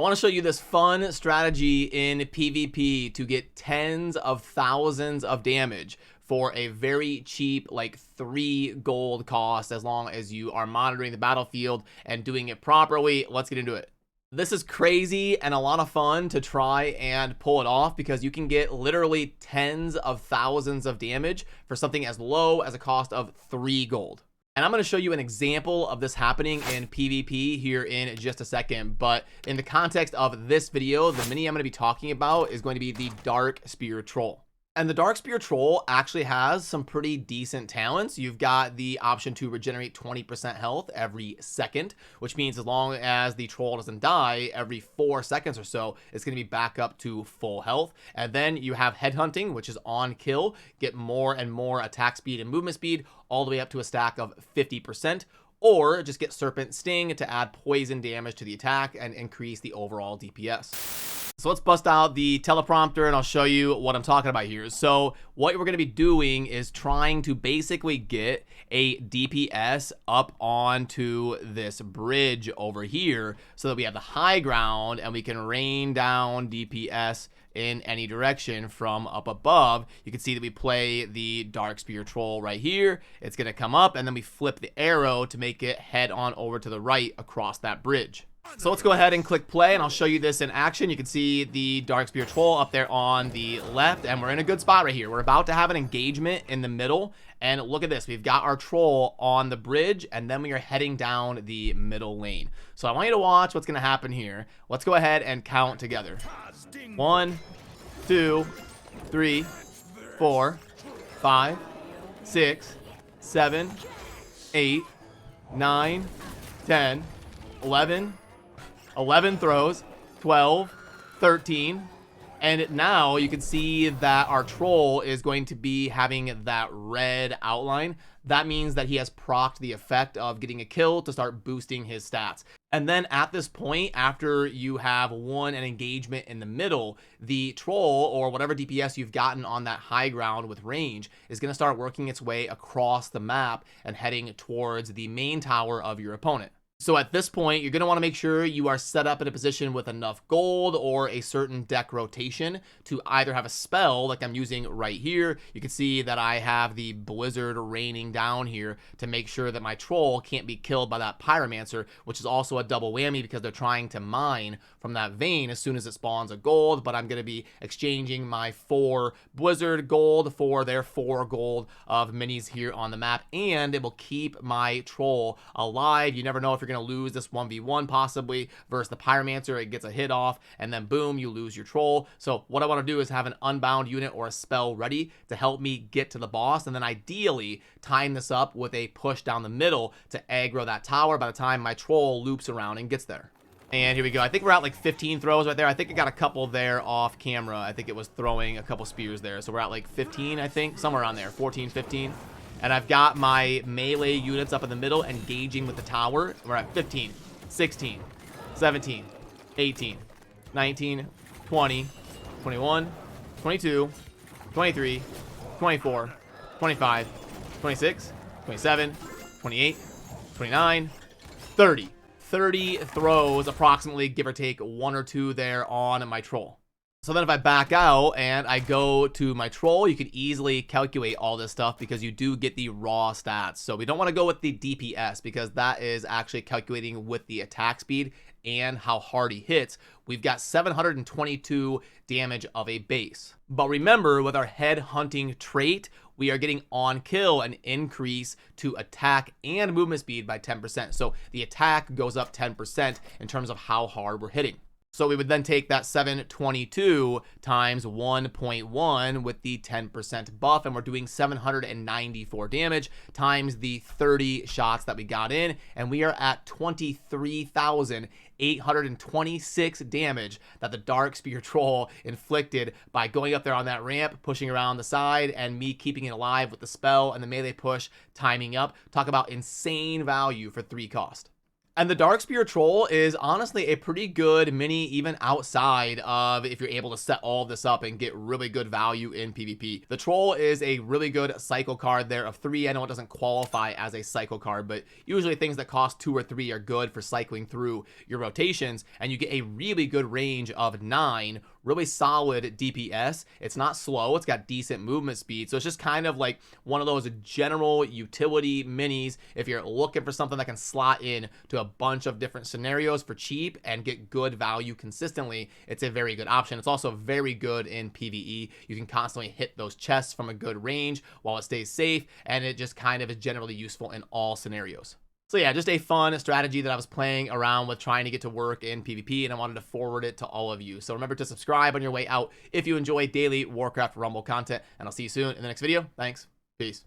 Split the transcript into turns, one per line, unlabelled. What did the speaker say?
I want to show you this fun strategy in PvP to get tens of thousands of damage for a very cheap, like 3 gold cost, as long as you are monitoring the battlefield and doing it properly. Let's get into it. This is crazy and a lot of fun to try and pull it off because you can get literally tens of thousands of damage for something as low as a cost of 3 gold. And I'm going to show you an example of this happening in PvP here in just a second. But in the context of this video, the mini I'm going to be talking about is going to be the Dark Spear Troll. And the Dark Spear Troll actually has some pretty decent talents. You've got the option to regenerate 20% health every second, which means as long as the troll doesn't die, every 4 seconds or so, it's going to be back up to full health. And then you have headhunting, which is on kill, get more and more attack speed and movement speed, all the way up to a stack of 50%. Or just get Serpent Sting to add poison damage to the attack and increase the overall DPS. So let's bust out the teleprompter and I'll show you what I'm talking about here. So what we're going to be doing is trying to basically get a DPS up onto this bridge over here so that we have the high ground and we can rain down DPS in any direction from up above. You can see that we play the Dark Spear Troll right here. It's going to come up and then we flip the arrow to make it head on over to the right across that bridge. So let's go ahead and click play and I'll show you this in action. You can see the Dark Spear Troll up there on the left and we're in a good spot right here. We're about to have an engagement in the middle and look at this. We've got our troll on the bridge and then we are heading down the middle lane. So I want you to watch what's going to happen here. Let's go ahead and count together. 1, 2, 3, 4, 5, 6, 7, 8, 9, 10, 11 throws, 12, 13, and now you can see that our troll is going to be having that red outline. That means that he has procced the effect of getting a kill to start boosting his stats. And then at this point, after you have won an engagement in the middle, the troll or whatever DPS you've gotten on that high ground with range is going to start working its way across the map and heading towards the main tower of your opponent. So at this point, you're going to want to make sure you are set up in a position with enough gold or a certain deck rotation to either have a spell like I'm using right here. You can see that I have the blizzard raining down here to make sure that my troll can't be killed by that pyromancer, which is also a double whammy because they're trying to mine from that vein as soon as it spawns a gold. But I'm going to be exchanging my 4 blizzard gold for their 4 gold of minis here on the map, and it will keep my troll alive. You never know if you're going to lose this 1v1 possibly versus the pyromancer. It gets a hit off and then boom, you lose your troll. So what I want to do is have an unbound unit or a spell ready to help me get to the boss, and then ideally time this up with a push down the middle to aggro that tower by the time my troll loops around and gets there. And here we go. I think we're at like 15 throws right there. I think I got a couple there off camera. I think it was throwing a couple spears there. So we're at like 15, I think, somewhere around there, 14, 15. And I've got my melee units up in the middle engaging with the tower. We're at 15, 16, 17, 18, 19, 20, 21, 22, 23, 24, 25, 26, 27, 28, 29, 30. 30 throws approximately, give or take 1 or 2 there on my troll. So then if I back out and I go to my troll, you can easily calculate all this stuff because you do get the raw stats. So we don't want to go with the DPS because that is actually calculating with the attack speed and how hard he hits. We've got 722 damage of a base. But remember, with our head hunting trait, we are getting on kill an increase to attack and movement speed by 10%. So the attack goes up 10% in terms of how hard we're hitting. So we would then take that 722 times 1.1 with the 10% buff, and we're doing 794 damage times the 30 shots that we got in, and we are at 23,826 damage that the Dark Spear Troll inflicted by going up there on that ramp, pushing around the side, and me keeping it alive with the spell and the melee push timing up. Talk about insane value for 3 cost. And the Dark Spear Troll is honestly a pretty good mini, even outside of if you're able to set all of this up and get really good value in PvP. The Troll is a really good cycle card there of 3. I know it doesn't qualify as a cycle card, but usually things that cost 2 or 3 are good for cycling through your rotations, and you get a really good range of 9, really solid DPS. It's not slow, it's got decent movement speed, so it's just kind of like one of those general utility minis if you're looking for something that can slot in to a bunch of different scenarios for cheap and get good value consistently. It's a very good option. It's also very good in PvE. You can constantly hit those chests from a good range while it stays safe, and it just kind of is generally useful in all scenarios. So yeah, just a fun strategy that I was playing around with trying to get to work in PvP, and I wanted to forward it to all of you. So remember to subscribe on your way out if you enjoy daily Warcraft Rumble content, and I'll see you soon in the next video. Thanks. Peace.